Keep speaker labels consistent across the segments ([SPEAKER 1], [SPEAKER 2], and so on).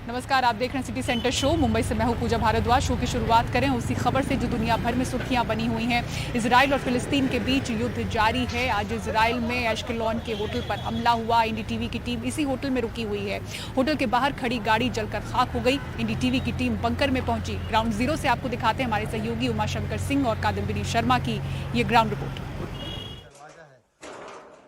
[SPEAKER 1] नमस्कार, आप देख रहे हैं सिटी सेंटर शो। मुंबई से मैं हूं पूजा भारद्वाज। शो की शुरुआत करें उसी खबर से जो दुनिया भर में सुर्खियां बनी हुई हैं। इजराइल और फिलिस्तीन के बीच युद्ध जारी है। आज इजराइल में एश्केलॉन के होटल पर हमला हुआ। एनडीटीवी की टीम इसी होटल में रुकी हुई है। होटल के बाहर खड़ी गाड़ी जलकर खाक हो गई। एनडीटीवी की टीम बंकर में पहुंची। ग्राउंड जीरो से आपको दिखाते हैं हमारे सहयोगी उमाशंकर सिंह और कादम्बिनी शर्मा की ये ग्राउंड रिपोर्ट।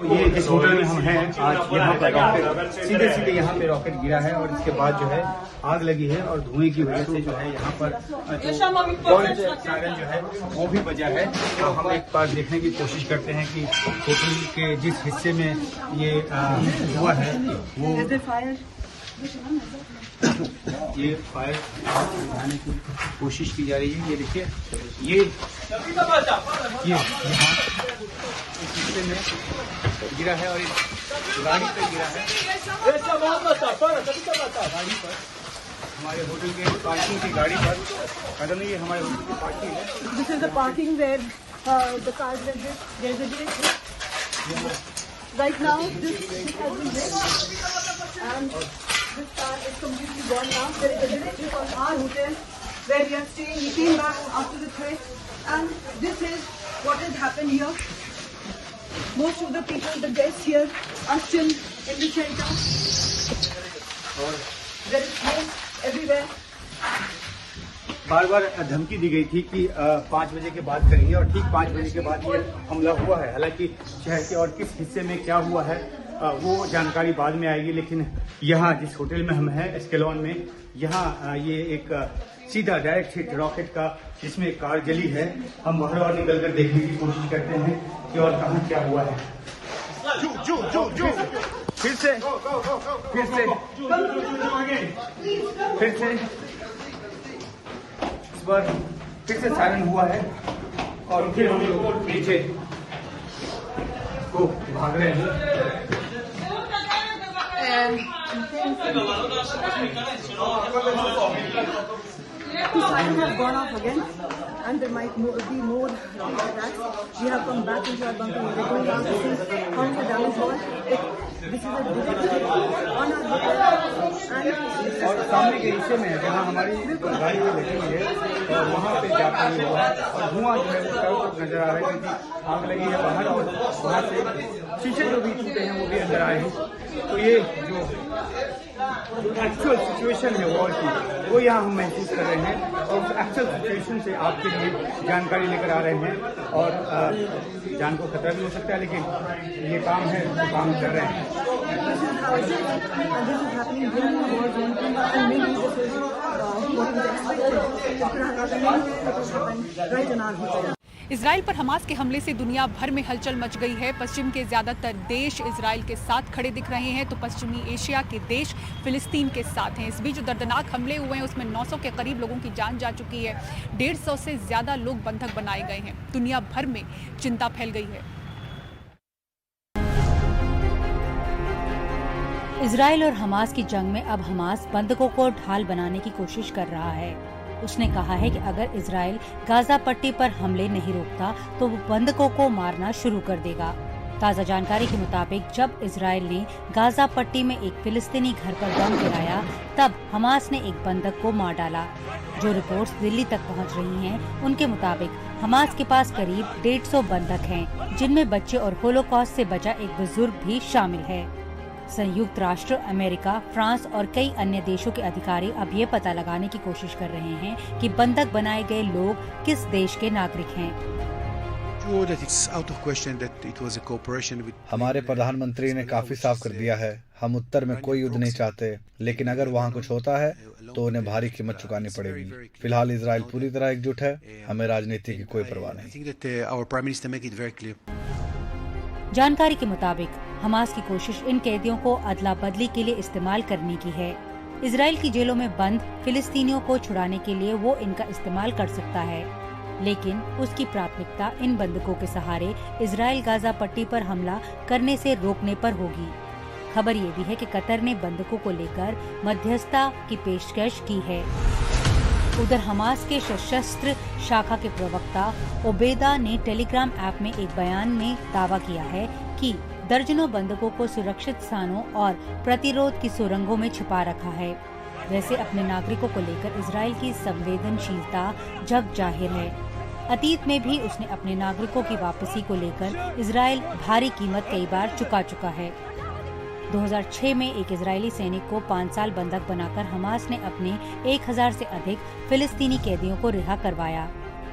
[SPEAKER 2] ये जिस होटल में हम हैं आज यहाँ पर रॉकेट सीधे यहाँ पे रॉकेट गिरा है और इसके बाद जो है आग लगी है और धुएं की वजह से जो है यहाँ पर सायरन जो है वो भी बजा है। तो हम एक बार देखने की कोशिश करते हैं कि होटल के जिस हिस्से में ये हुआ है वो ये फायर बुझाने की कोशिश की जा रही है। ये देखिए ये यहाँ इस हिस्से में गिरा है और इस गाड़ी पे गिरा है। गाड़ी पर हमारे होटल के पार्किंग की गाड़ी पर कदम नहीं, ये हमारे होटल की पार्किंग है।
[SPEAKER 3] This is the parking where the cars where there is a right now this has been hit and this car is completely gone now. There is a directive on our hotel where we are staying. We came back after the threat and this is what has happened here. Most of the people, the guests here are still in the shelter. There is smoke everywhere.
[SPEAKER 2] बार बार धमकी दी गई थी कि 5 बजे के बाद करेंगे और ठीक 5 बजे के बाद ये हमला हुआ है। हालांकि शहर के और किस हिस्से में क्या हुआ है वो जानकारी बाद में आएगी, लेकिन यहाँ जिस होटल में हम हैं एश्केलॉन में, यहाँ ये एक सीधा डायरेक्ट हिट रॉकेट का जिसमें कार जली है। हम बाहर और निकल कर देखने की कोशिश करते हैं कि और कहाँ क्या हुआ है। फिर से इस बार फिर से सायरन हुआ है और फिर हम लोग पीछे को भाग रहे हैं।
[SPEAKER 3] The siren has gone off again, and there might be more attacks. We have come back into our bunker. We're going down to see how the damage was. This is a direct on our hotel,
[SPEAKER 2] और सामने के हिस्से में जहाँ हमारी गाड़ी में लगी हुई है और वहाँ पे जाकर हुआ है और धुआं जो है वो चारों तरफ नजर आ रहा है क्योंकि आग लगी है बाहर और वहाँ से शीशे जो भी टूटे हैं वो भी अंदर आए हैं। तो ये जो एक्चुअल सिचुएशन है वॉर की वो यहाँ हम महसूस कर रहे हैं और उस एक्चुअल सिचुएशन से आपके लिए जानकारी लेकर आ रहे हैं। और जान को खतरा भी हो सकता है, लेकिन ये काम है तो काम कर रहे हैं।
[SPEAKER 3] this is how it is, and this is happening during the war zone. And maybe this is what was expected. It could have happened anywhere. It could happen right in our hotel.
[SPEAKER 1] Israel पर Hamas के हमले से दुनिया भर में हलचल much गई है। पश्चिम के ज्यादातर देश इजराइल के साथ खड़े दिख रहे हैं तो पश्चिमी एशिया के देश फिलिस्तीन के साथ हैं। इस बीच जो दर्दनाक हमले हुए हैं उसमें 900 के करीब लोगों की जान जा चुकी है। 150 से ज्यादा लोग बंधक बनाए गए हैं। दुनिया भर में चिंता फैल गई है।
[SPEAKER 4] इजराइल और हमास की जंग में अब हमास बंधकों को ढाल बनाने की कोशिश कर रहा है। उसने कहा है कि अगर इजराइल गाजा पट्टी पर हमले नहीं रोकता तो वो बंधकों को मारना शुरू कर देगा। ताज़ा जानकारी के मुताबिक जब इजराइल ने गाजा पट्टी में एक फिलिस्तीनी घर पर बम गिराया तब हमास ने एक बंधक को मार डाला। जो रिपोर्ट्स दिल्ली तक पहुंच रही हैं, उनके मुताबिक हमास के पास करीब 150 बंधक हैं, जिनमें बच्चे और होलोकॉस्ट से बचा एक बुजुर्ग भी शामिल है। संयुक्त राष्ट्र, अमेरिका, फ्रांस और कई अन्य देशों के अधिकारी अब ये पता लगाने की कोशिश कर रहे हैं कि बंधक बनाए गए लोग किस देश के नागरिक हैं।
[SPEAKER 5] हमारे प्रधानमंत्री ने काफी साफ कर दिया है, हम उत्तर में कोई युद्ध नहीं चाहते, लेकिन अगर वहाँ कुछ होता है तो उन्हें भारी कीमत चुकानी पड़ेगी। फिलहाल इजराइल पूरी तरह एकजुट है, हमें राजनीति की कोई परवाह नहीं।
[SPEAKER 4] जानकारी के मुताबिक हमास की कोशिश इन कैदियों को अदला बदली के लिए इस्तेमाल करने की है। इजराइल की जेलों में बंद फिलिस्तीनियों को छुड़ाने के लिए वो इनका इस्तेमाल कर सकता है, लेकिन उसकी प्राथमिकता इन बंधकों के सहारे इजराइल गाजा पट्टी पर हमला करने से रोकने पर होगी। खबर ये भी है कि कतर ने बंधकों को लेकर मध्यस्थता की पेशकश की है। उधर हमास के सशस्त्र शाखा के प्रवक्ता ओबेदा ने टेलीग्राम ऐप में एक बयान में दावा किया है कि दर्जनों बंधकों को सुरक्षित स्थानों और प्रतिरोध की सुरंगों में छिपा रखा है। वैसे अपने नागरिकों को लेकर इजराइल की संवेदनशीलता जग जाहिर है। अतीत में भी उसने अपने नागरिकों की वापसी को लेकर इजराइल भारी कीमत कई बार चुका है। 2006 में एक इजरायली सैनिक को 5 साल बंधक बनाकर हमास ने अपने 1000 से अधिक फिलिस्तीनी कैदियों को रिहा करवाया।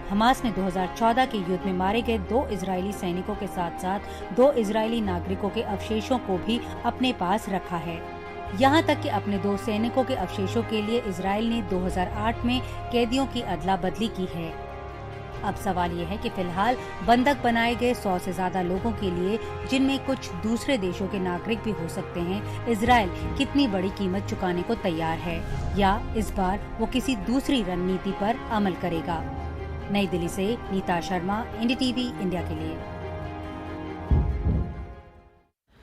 [SPEAKER 4] हमास ने 2014 के युद्ध में मारे गए 2 इजरायली सैनिकों के साथ साथ 2 इजरायली नागरिकों के अवशेषों को भी अपने पास रखा है। यहाँ तक कि अपने 2 सैनिकों के अवशेषों के लिए इजराइल ने 2008 में कैदियों की अदला बदली की है। अब सवाल ये है कि फिलहाल बंधक बनाए गए 100 से ज्यादा लोगों के लिए, जिनमें कुछ दूसरे देशों के नागरिक भी हो सकते हैं, इजराइल कितनी बड़ी कीमत चुकाने को तैयार है या इस बार वो किसी दूसरी रणनीति पर अमल करेगा। नई दिल्ली से नीता शर्मा, एनडीटीवी इंडिया के लिए।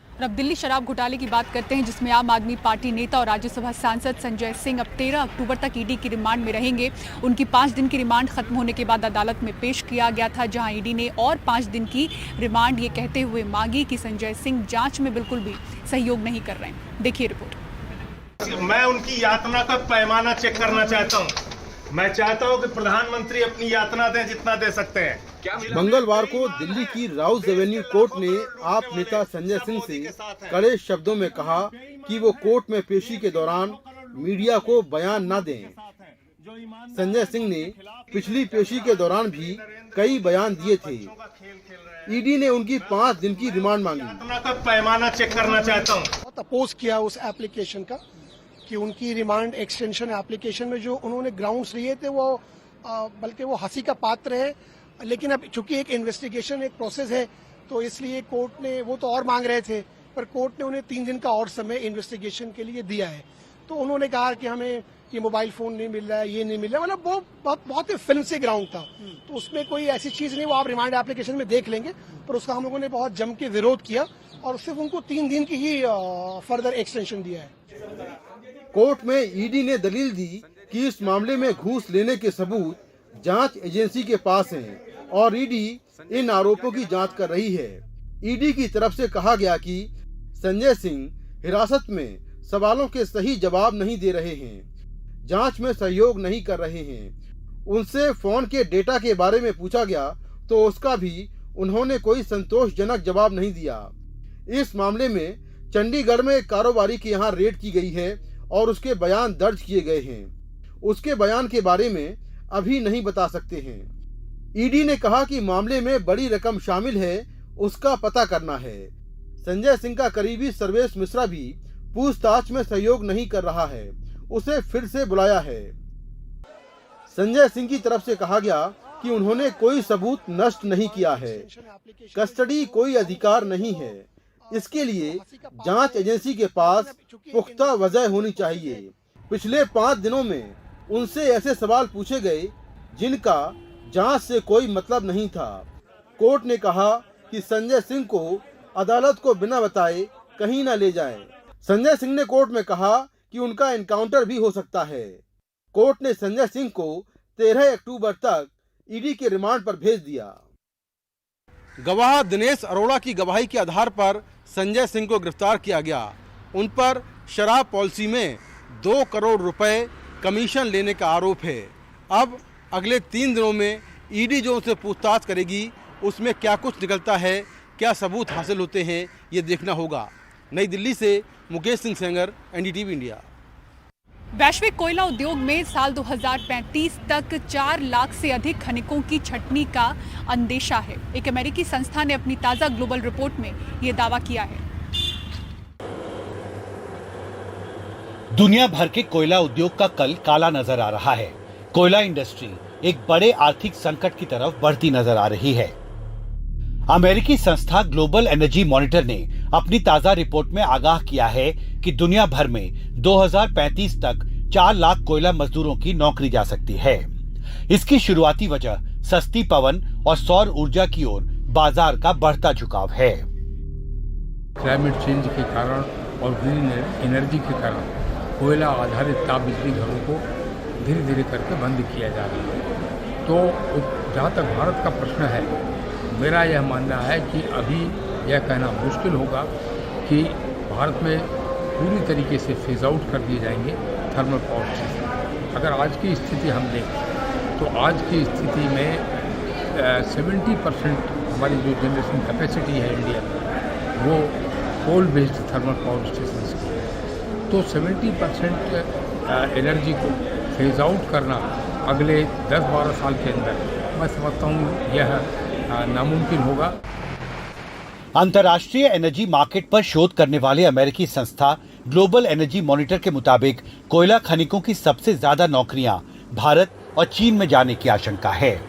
[SPEAKER 1] और अब दिल्ली शराब घोटाले की बात करते हैं, जिसमें आम आदमी पार्टी नेता और राज्यसभा सांसद संजय सिंह अब 13 अक्टूबर तक ईडी की रिमांड में रहेंगे। उनकी 5 दिन की रिमांड खत्म होने के बाद अदालत में पेश किया गया था, जहां ईडी ने और 5 दिन की रिमांड ये कहते हुए मांगी कि संजय सिंह जांच में बिल्कुल भी सहयोग नहीं कर रहे हैं। देखिए रिपोर्ट।
[SPEAKER 6] मैं उनकी यातना का पैमाना चेक करना चाहता हूँ। मैं चाहता हूँ कि प्रधानमंत्री अपनी यातना दें जितना दे सकते हैं।
[SPEAKER 7] मंगलवार को दिल्ली की राउज एवेन्यू कोर्ट ने आप नेता संजय सिंह से कड़े शब्दों में कहा कि वो कोर्ट में पेशी के दौरान मीडिया को बयान न दें। संजय सिंह ने पिछली पेशी के दौरान भी कई बयान दिए थे। ईडी ने उनकी 5 दिन की रिमांड मांगी।
[SPEAKER 6] यातना का पैमाना चेक करना चाहता हूँ।
[SPEAKER 8] बहुत अपोज किया उस एप्लीकेशन का कि उनकी रिमांड एक्सटेंशन एप्लीकेशन में जो उन्होंने ग्राउंड्स लिए थे वो बल्कि वो हंसी का पात्र है। लेकिन अब चूंकि एक इन्वेस्टिगेशन एक प्रोसेस है तो इसलिए कोर्ट ने, वो तो और मांग रहे थे पर कोर्ट ने उन्हें 3 दिन का और समय इन्वेस्टिगेशन के लिए दिया है। तो उन्होंने कहा कि हमें ये मोबाइल फोन नहीं मिल रहा है, ये नहीं मिल रहा है, मतलब वो बहुत ही फिल्म से ग्राउंड था। तो उसमें कोई ऐसी चीज नहीं, वो आप रिमांड एप्लीकेशन में देख लेंगे, पर उसका हम लोगों ने बहुत जम के विरोध किया और सिर्फ उनको 3 दिन की ही फर्दर एक्सटेंशन दिया है।
[SPEAKER 7] कोर्ट में ईडी ने दलील दी कि इस मामले में घूस लेने के सबूत जांच एजेंसी के पास हैं और ईडी इन आरोपों की जांच कर रही है। ईडी की तरफ से कहा गया कि संजय सिंह हिरासत में सवालों के सही जवाब नहीं दे रहे हैं, जांच में सहयोग नहीं कर रहे हैं। उनसे फोन के डेटा के बारे में पूछा गया तो उसका भी उन्होंने कोई संतोषजनक जवाब नहीं दिया। इस मामले में चंडीगढ़ में एक कारोबारी के यहाँ रेड की गई है और उसके बयान दर्ज किए गए हैं। उसके बयान के बारे में अभी नहीं बता सकते हैं। ईडी ने कहा कि मामले में बड़ी रकम शामिल है, उसका पता करना है। संजय सिंह का करीबी सर्वेश मिश्रा भी पूछताछ में सहयोग नहीं कर रहा है, उसे फिर से बुलाया है। संजय सिंह की तरफ से कहा गया कि उन्होंने कोई सबूत नष्ट नहीं किया है, कस्टडी कोई अधिकार नहीं है, इसके लिए जांच एजेंसी के पास पुख्ता वजह होनी चाहिए। पिछले 5 दिनों में उनसे ऐसे सवाल पूछे गए जिनका जांच से कोई मतलब नहीं था। कोर्ट ने कहा कि संजय सिंह को अदालत को बिना बताए कहीं न ले जाएं। संजय सिंह ने कोर्ट में कहा कि उनका एनकाउंटर भी हो सकता है। कोर्ट ने संजय सिंह को 13 अक्टूबर तक ईडी के रिमांड पर भेज दिया। गवाह दिनेश अरोड़ा की गवाही के आधार पर संजय सिंह को गिरफ्तार किया गया। उन पर शराब पॉलिसी में 2 करोड़ रुपए कमीशन लेने का आरोप है। अब अगले 3 दिनों में ईडी जो उनसे पूछताछ करेगी उसमें क्या कुछ निकलता है, क्या सबूत हासिल होते हैं, ये देखना होगा। नई दिल्ली से मुकेश सिंह सेंगर, एनडीटीवी इंडिया।
[SPEAKER 1] वैश्विक कोयला उद्योग में साल 2035 तक 4 लाख से अधिक खनिकों की छटनी का अंदेशा है। एक अमेरिकी संस्था ने अपनी ताजा ग्लोबल रिपोर्ट में यह दावा किया है।
[SPEAKER 9] दुनिया भर के कोयला उद्योग का कल काला नजर आ रहा है। कोयला इंडस्ट्री एक बड़े आर्थिक संकट की तरफ बढ़ती नजर आ रही है। अमेरिकी संस्था ग्लोबल एनर्जी मॉनिटर ने अपनी ताजा रिपोर्ट में आगाह किया है कि दुनिया भर में 2035 तक 4 लाख कोयला मजदूरों की नौकरी जा सकती है। इसकी शुरुआती वजह सस्ती पवन और सौर ऊर्जा की ओर बाजार का बढ़ता झुकाव है।
[SPEAKER 10] क्लाइमेट चेंज के कारण और ग्रीन एनर्जी के कारण कोयला आधारित ताप बिजली घरों को धीरे धीरे करके बंद किया जा रहा है। तो जहाँ तक भारत का प्रश्न है, मेरा यह मानना है कि अभी यह कहना मुश्किल होगा कि भारत में पूरी तरीके से फेज आउट कर दिए जाएंगे थर्मल पावर स्टेशन। अगर आज की स्थिति हम देखें तो आज की स्थिति में 70% हमारी जो जनरेशन कैपेसिटी है इंडिया में वो coal based thermal power station की है। तो 70% एनर्जी को फेज आउट करना अगले 10-12 साल के अंदर मैं समझता हूँ यह नामुमकिन होगा।
[SPEAKER 9] अंतर्राष्ट्रीय एनर्जी मार्केट पर शोध करने वाले अमेरिकी संस्था ग्लोबल एनर्जी मॉनिटर के मुताबिक कोयला खनिकों की सबसे ज्यादा नौकरियां भारत और चीन में जाने की आशंका है।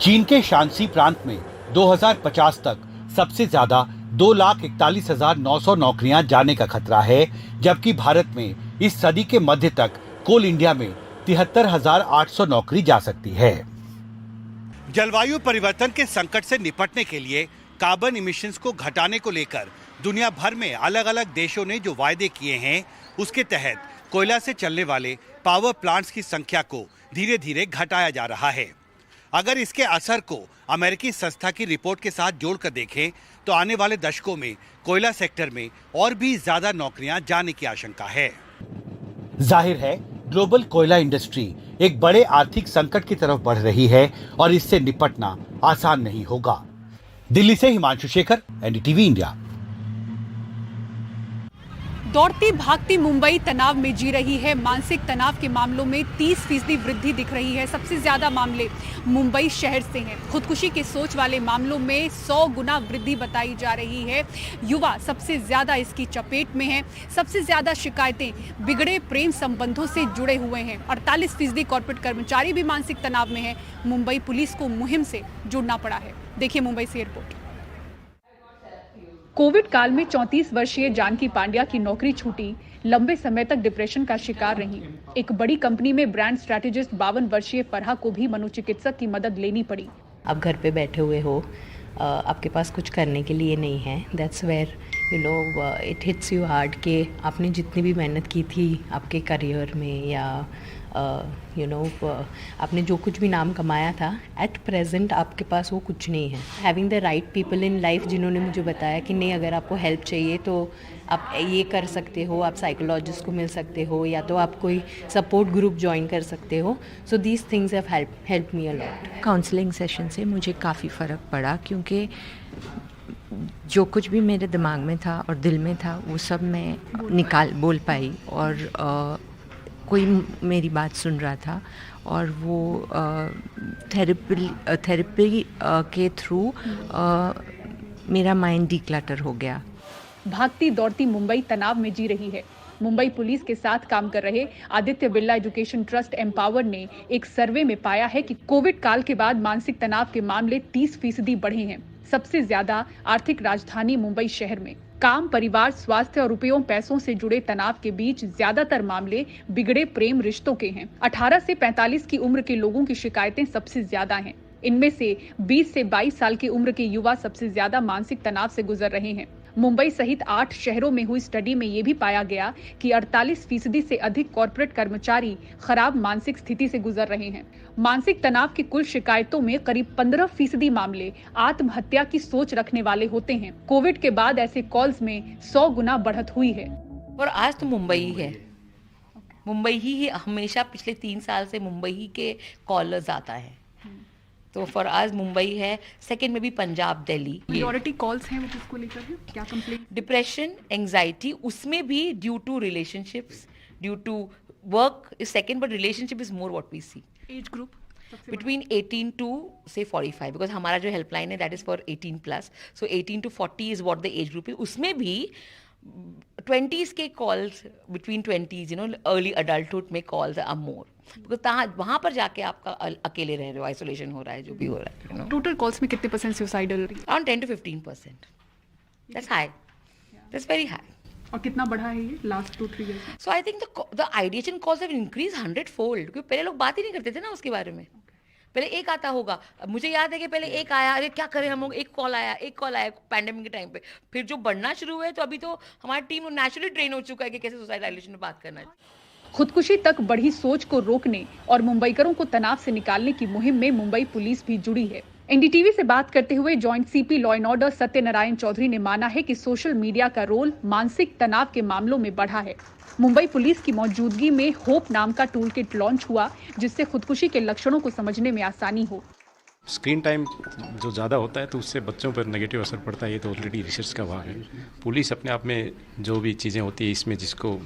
[SPEAKER 9] चीन के शांसी प्रांत में 2050 तक सबसे ज्यादा 2,41,900 नौकरियां जाने का खतरा है, जबकि भारत में इस सदी के मध्य तक कोल इंडिया में 73,800 नौकरी जा सकती है। जलवायु परिवर्तन के संकट से निपटने के लिए कार्बन इमिशंस को घटाने को लेकर दुनिया भर में अलग अलग देशों ने जो वायदे किए हैं, उसके तहत कोयला से चलने वाले पावर प्लांट्स की संख्या को धीरे धीरे घटाया जा रहा है। अगर इसके असर को अमेरिकी संस्था की रिपोर्ट के साथ जोड़कर देखें तो आने वाले दशकों में कोयला सेक्टर में और भी ज्यादा नौकरियां जाने की आशंका है। जाहिर है ग्लोबल कोयला इंडस्ट्री एक बड़े आर्थिक संकट की तरफ बढ़ रही है और इससे निपटना आसान नहीं होगा। दिल्ली से हिमांशु शेखर, एनडीटीवी इंडिया।
[SPEAKER 1] दौड़ती भागती मुंबई तनाव में जी रही है। मानसिक तनाव के मामलों में 30% वृद्धि दिख रही है। सबसे ज्यादा मामले मुंबई शहर से हैं। खुदकुशी के सोच वाले मामलों में 100 गुना वृद्धि बताई जा रही है। युवा सबसे ज्यादा इसकी चपेट में है। सबसे ज्यादा शिकायतें बिगड़े प्रेम संबंधों से जुड़े हुए हैं। 48% कॉर्पोरेट कर्मचारी भी मानसिक तनाव में है। मुंबई पुलिस को मुहिम से जुड़ना पड़ा है। देखिए मुंबई से रिपोर्ट। कोविड काल में 34 वर्षीय जानकी पांड्या की नौकरी छूटी। लंबे समय तक डिप्रेशन का शिकार रही। एक बड़ी कंपनी में ब्रांड स्ट्रैटेजिस्ट 52 वर्षीय फरहा को भी मनोचिकित्सक की मदद लेनी पड़ी।
[SPEAKER 11] आप घर पे बैठे हुए हो, आपके पास कुछ करने के लिए नहीं है। That's where it hits you hard कि आपने जितनी भी मेहनत की थी आपके करियर में या आपने जो कुछ भी नाम कमाया था, एट प्रेजेंट आपके पास वो कुछ नहीं है। Having the right people in life जिन्होंने मुझे बताया कि नहीं, अगर आपको हेल्प चाहिए तो आप ये कर सकते हो, आप साइकोलॉजिस्ट को मिल सकते हो या तो आप कोई सपोर्ट ग्रुप ज्वाइन कर सकते हो। So these things have help me a lot. Counselling session से मुझे काफ़ी फ़र्क पड़ा, क्योंकि जो कुछ भी मेरे दिमाग में था और दिल में था वो सब मैं बोल पाई और कोई मेरी बात सुन रहा था और वो थेरेपी के थ्रू मेरा माइंड डिक्लटर हो गया।
[SPEAKER 1] भागती दौड़ती मुंबई तनाव में जी रही है। मुंबई पुलिस के साथ काम कर रहे Aditya Birla education trust empower ने एक सर्वे में पाया है कि कोविड काल के बाद मानसिक तनाव के मामले 30% बढ़े हैं। सबसे ज्यादा आर्थिक राजधानी मुंबई शहर में। काम, परिवार, स्वास्थ्य और रुपयों पैसों से जुड़े तनाव के बीच ज्यादातर मामले बिगड़े प्रेम रिश्तों के हैं। 18 से 45 की उम्र के लोगों की शिकायतें सबसे ज्यादा हैं। इनमें से 20 से 22 साल की उम्र के युवा सबसे ज्यादा मानसिक तनाव से गुजर रहे हैं। मुंबई सहित 8 शहरों में हुई स्टडी में यह भी पाया गया कि 48% से अधिक कॉर्पोरेट कर्मचारी खराब मानसिक स्थिति से गुजर रहे हैं। मानसिक तनाव की कुल शिकायतों में करीब 15% मामले आत्महत्या की सोच रखने वाले होते हैं। कोविड के बाद ऐसे कॉल्स में 100 गुना बढ़त हुई है।
[SPEAKER 11] और आज तो मुंबई ही है। मुंबई ही हमेशा पिछले 3 साल से मुंबई ही के कॉलर्स आता है। तो फॉर आज मुंबई है, सेकंड में भी पंजाब, दिल्ली।
[SPEAKER 1] मेजॉरिटी कॉल्स हैं वो किसको लेकर है? क्या कंप्लेंट?
[SPEAKER 11] डिप्रेशन, एंजाइटी, उसमें भी due to relationships, due to work is second, but relationship is more what we see.
[SPEAKER 1] Age group
[SPEAKER 11] between 18 to से 45, बिकॉज हमारा जो हेल्पलाइन है that is for 18+, so 18 to 40 is what the age group है। उसमें भी 20s के calls, between 20s early adulthood में calls are more, because वहाँ पर जाके आपका अकेले रह रहे हो, आइसोलेशन हो रहा है, जो भी हो रहा है।
[SPEAKER 1] टोटल कॉल्स में कितने % suicidal?
[SPEAKER 11] Around 10 to 15%। That's high, that's very high.
[SPEAKER 1] और कितना बढ़ा है ये last 2-3 years?
[SPEAKER 11] So I think the ideation calls have increase 100-fold, क्योंकि पहले लोग बात ही नहीं करते थे ना उसके बारे में। पहले एक आता होगा, मुझे याद है कि पहले एक आया, अरे क्या करें हम लोग, एक कॉल आया पैंडेमिक के टाइम पे। फिर जो बढ़ना शुरू हुआ है तो अभी तो हमारी टीम नेचुरली ट्रेन हो चुका है कि कैसे सुसाइड आइडिएशन में बात करना है।
[SPEAKER 1] खुदकुशी तक बढ़ी सोच को रोकने और मुंबईकरों को तनाव से निकालने की मुहिम में मुंबई पुलिस भी जुड़ी है। एनडीटीवी से बात करते हुए joint CP law and order Satyanarayan Chaudhary ने माना है कि सोशल मीडिया का रोल मानसिक तनाव के मामलों में बढ़ा है। मुंबई पुलिस की मौजूदगी में होप नाम का टूल किट लॉन्च हुआ, जिससे खुदकुशी के लक्षणों को समझने में आसानी हो।
[SPEAKER 12] स्क्रीन टाइम जो ज़्यादा होता है तो उससे बच्चों पर नेगेटिव असर पड़ता है, ये तो ऑलरेडी रिसर्च का भाग है। पुलिस अपने आप में जो भी चीज़ें होती है इसमें जिसको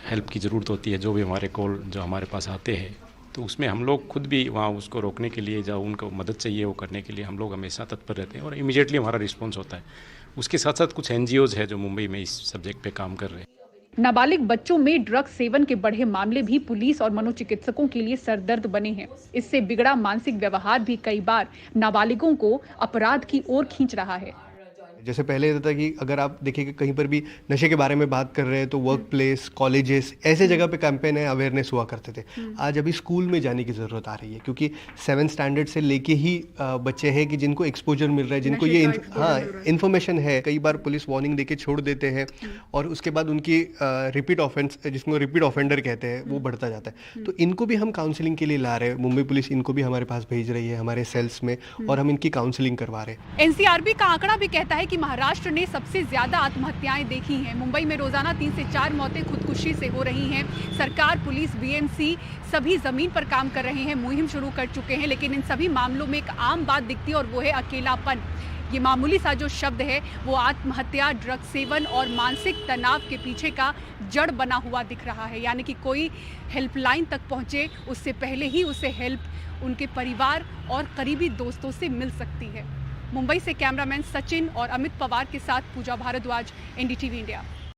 [SPEAKER 12] हेल्प की ज़रूरत होती है, जो भी हमारे कॉल जो हमारे पास आते हैं, तो उसमें हम लोग खुद भी वहाँ उसको रोकने के लिए, जो उनको मदद चाहिए वो करने के लिए हम लोग हमेशा तत्पर रहते हैं और इमीडिएटली हमारा रिस्पॉन्स होता है। उसके साथ साथ कुछ NGOs है जो मुंबई में इस सब्जेक्ट पे काम कर रहे हैं।
[SPEAKER 1] नाबालिग बच्चों में ड्रग सेवन के बढ़े मामले भी पुलिस और मनोचिकित्सकों के लिए सरदर्द बने हैं। इससे बिगड़ा मानसिक व्यवहार भी कई बार नाबालिगों को अपराध की ओर खींच रहा है।
[SPEAKER 13] जैसे पहले होता था कि अगर आप देखिए कहीं पर भी नशे के बारे में बात कर रहे हैं तो वर्क प्लेस, कॉलेजेस, ऐसे जगह पे कैंपेन है, अवेयरनेस हुआ करते थे। आज अभी स्कूल में जाने की ज़रूरत आ रही है, क्योंकि 7th स्टैंडर्ड से लेके ही बच्चे हैं कि जिनको एक्सपोजर मिल रहा है, जिनको ये इन्फॉर्मेशन है। कई बार पुलिस वार्निंग देके छोड़ देते हैं और उसके बाद उनकी रिपीट ऑफेंस, जिसको रिपीट ऑफेंडर कहते हैं, वो बढ़ता जाता है। तो इनको भी हम काउंसलिंग के लिए ला रहे हैं। मुंबई पुलिस इनको भी हमारे पास भेज रही है हमारे सेल्स में, और हम इनकी काउंसलिंग करवा रहे हैं।
[SPEAKER 1] NCRB का आंकड़ा भी कहता है कि महाराष्ट्र ने सबसे ज्यादा आत्महत्याएं देखी हैं। मुंबई में रोजाना 3 से 4 मौतें खुदकुशी से हो रही हैं। सरकार, पुलिस, BMC सभी जमीन पर काम कर रहे हैं, मुहिम शुरू कर चुके हैं, लेकिन इन सभी मामलों में एक आम बात दिखती है और वो है अकेलापन। ये मामूली सा जो शब्द है वो आत्महत्या, ड्रग सेवन और मानसिक तनाव के पीछे का जड़ बना हुआ दिख रहा है। यानी कि कोई हेल्पलाइन तक पहुंचे उससे पहले ही उसे हेल्प उनके परिवार और करीबी दोस्तों से मिल सकती है। मुंबई से कैमरामैन सचिन और अमित पवार के साथ पूजा भारद्वाज, NDTV इंडिया।